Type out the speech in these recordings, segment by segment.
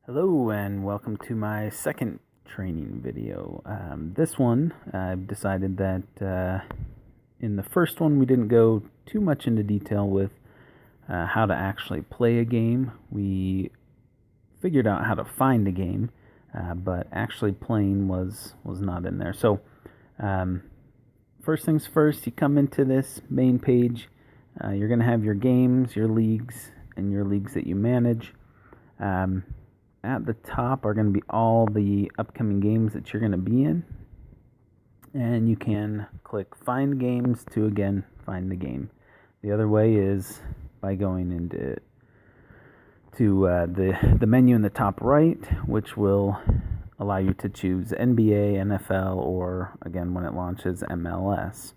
Hello and welcome to my second training video. This one, I've decided that in the first one we didn't go too much into detail with how to actually play a game. We figured out how to find a game, but actually playing was not in there. So first things first, you come into this main page. You're going to have your games, your leagues, and your leagues that you manage. At the top are going to be all the upcoming games that you're going to be in. And you can click Find Games to, again, find the game. The other way is by going into the menu in the top right, which will allow you to choose NBA, NFL, or, again, when it launches, MLS.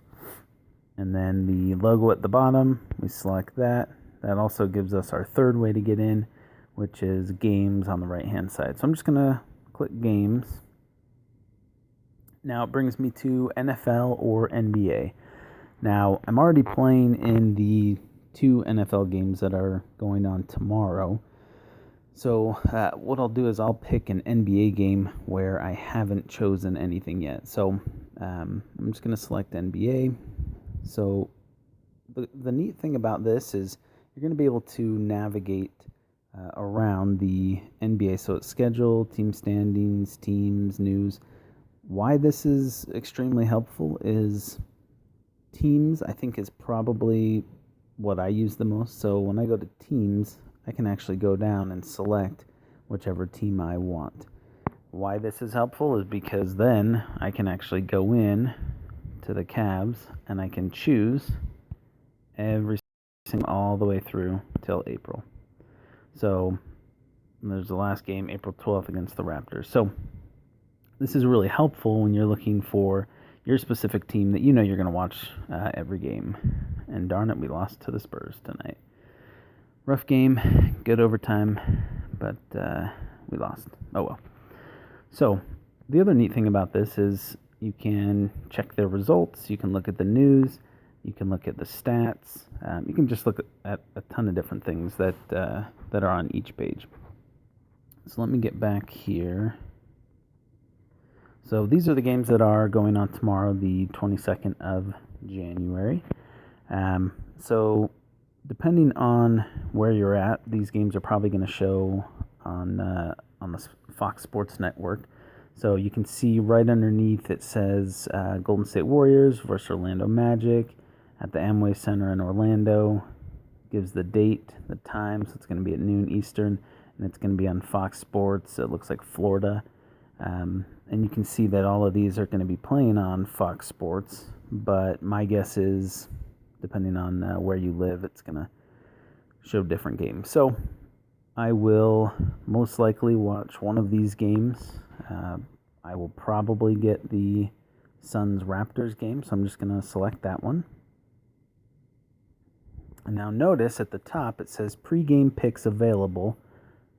And then the logo at the bottom, we select that. That also gives us our third way to get in, which is games on the right hand side. So I'm just going to click games. Now it brings me to NFL or NBA. Now I'm already playing in the 2 NFL games that are going on tomorrow. So what I'll do is I'll pick an NBA game where I haven't chosen anything yet. So I'm just going to select NBA. So the neat thing about this is you're going to be able to navigate around the NBA. So it's schedule, team standings, teams, news. Why this is extremely helpful is teams, I think, is probably what I use the most. So when I go to teams, I can actually go down and select whichever team I want. Why this is helpful is because then I can actually go in to the Cavs and I can choose every single all the way through till April. So there's the last game, April 12th, against the Raptors. So this is really helpful when you're looking for your specific team that you know you're going to watch every game. And darn it, we lost to the Spurs tonight. Rough game, good overtime, but we lost. Oh well. So the other neat thing about this is you can check their results. You can look at the news. You can look at the stats. You can just look at a ton of different things that are on each page. So let me get back here. So these are the games that are going on tomorrow, the 22nd of January. So depending on where you're at, these games are probably going to show on the Fox Sports Network. So you can see right underneath it says Golden State Warriors versus Orlando Magic at the Amway Center in Orlando. Gives the date, the time, so it's going to be at noon Eastern, and it's going to be on Fox Sports. It looks like Florida. And you can see that all of these are going to be playing on Fox Sports, but my guess is, depending on where you live, it's going to show different games. So I will most likely watch one of these games. I will probably get the Suns-Raptors game, so I'm just going to select that one. And now notice at the top it says pregame picks available,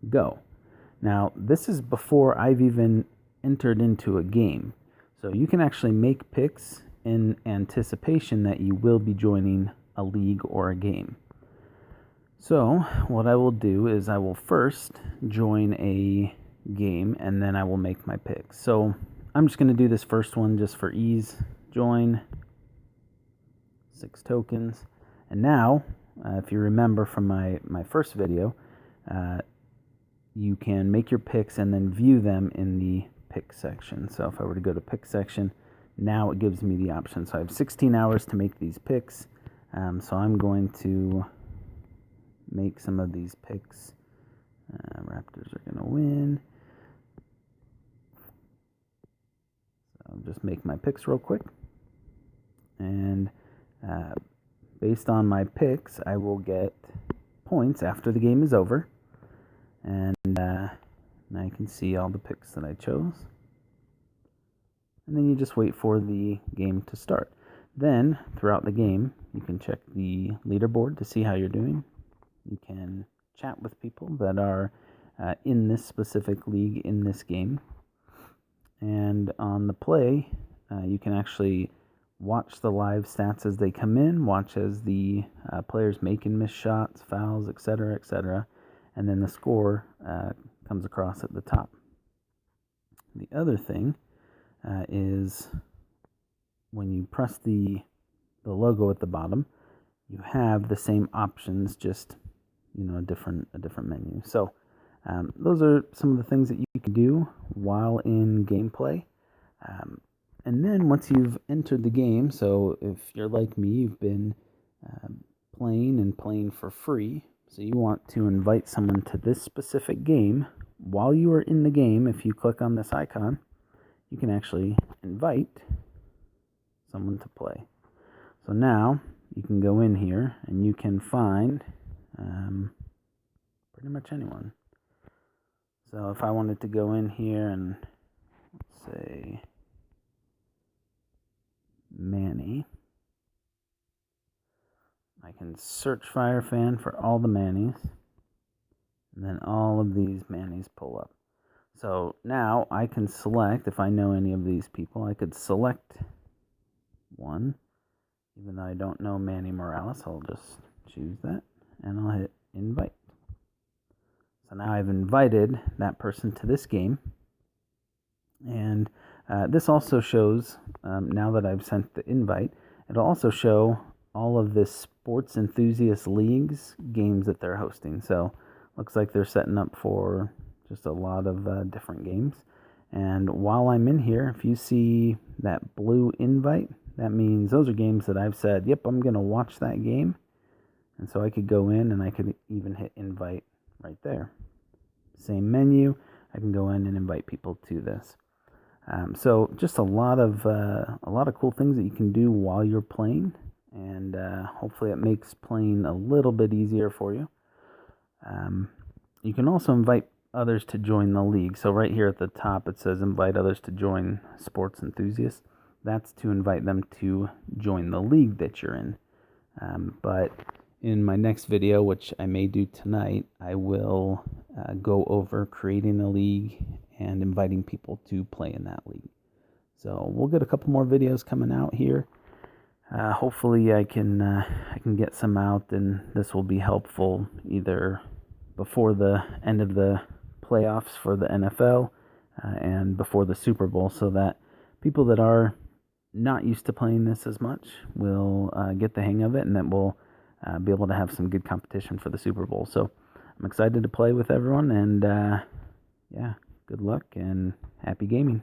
go. Now this is before I've even entered into a game. So you can actually make picks in anticipation that you will be joining a league or a game. So what I will do is I will first join a game and then I will make my picks. So I'm just going to do this first one just for ease. Join, 6 tokens. And now, if you remember from my first video, you can make your picks and then view them in the pick section. So if I were to go to pick section, now it gives me the option. So I have 16 hours to make these picks. So I'm going to make some of these picks. Raptors are going to win. So I'll just make my picks real quick. And based on my picks, I will get points after the game is over. And now you can see all the picks that I chose. And then you just wait for the game to start. Then, throughout the game, you can check the leaderboard to see how you're doing. You can chat with people that are in this specific league in this game. And on the play, you can actually watch the live stats as they come in, watch as the players make and miss shots, fouls, etc., etc., and then the score comes across at the top. The other thing is when you press the logo at the bottom, you have the same options, just a different menu. So those are some of the things that you can do while in gameplay. And then once you've entered the game, so if you're like me, you've been playing for free, so you want to invite someone to this specific game, while you are in the game, if you click on this icon, you can actually invite someone to play. So now you can go in here and you can find pretty much anyone. So if I wanted to go in here and let's say Manny, I can search FireFan for all the Mannies, and then all of these Mannies pull up. So now I can select, if I know any of these people, I could select one. Even though I don't know Manny Morales, I'll just choose that, and I'll hit invite. So now I've invited that person to this game, and this also shows, now that I've sent the invite, it'll also show all of the sports enthusiast leagues games that they're hosting. So looks like they're setting up for just a lot of different games. And while I'm in here, if you see that blue invite, that means those are games that I've said, yep, I'm going to watch that game. And so I could go in and I could even hit invite right there. Same menu, I can go in and invite people to this. So just a lot of cool things that you can do while you're playing, and hopefully it makes playing a little bit easier for you. You can also invite others to join the league. So right here at the top it says invite others to join sports enthusiasts. That's to invite them to join the league that you're in. But in my next video, which I may do tonight, I will go over creating a league and inviting people to play in that league. So we'll get a couple more videos coming out here. Hopefully I can get some out, and this will be helpful either before the end of the playoffs for the NFL and before the Super Bowl, so that people that are not used to playing this as much will get the hang of it, and that we'll be able to have some good competition for the Super Bowl. So I'm excited to play with everyone, and yeah, good luck and happy gaming.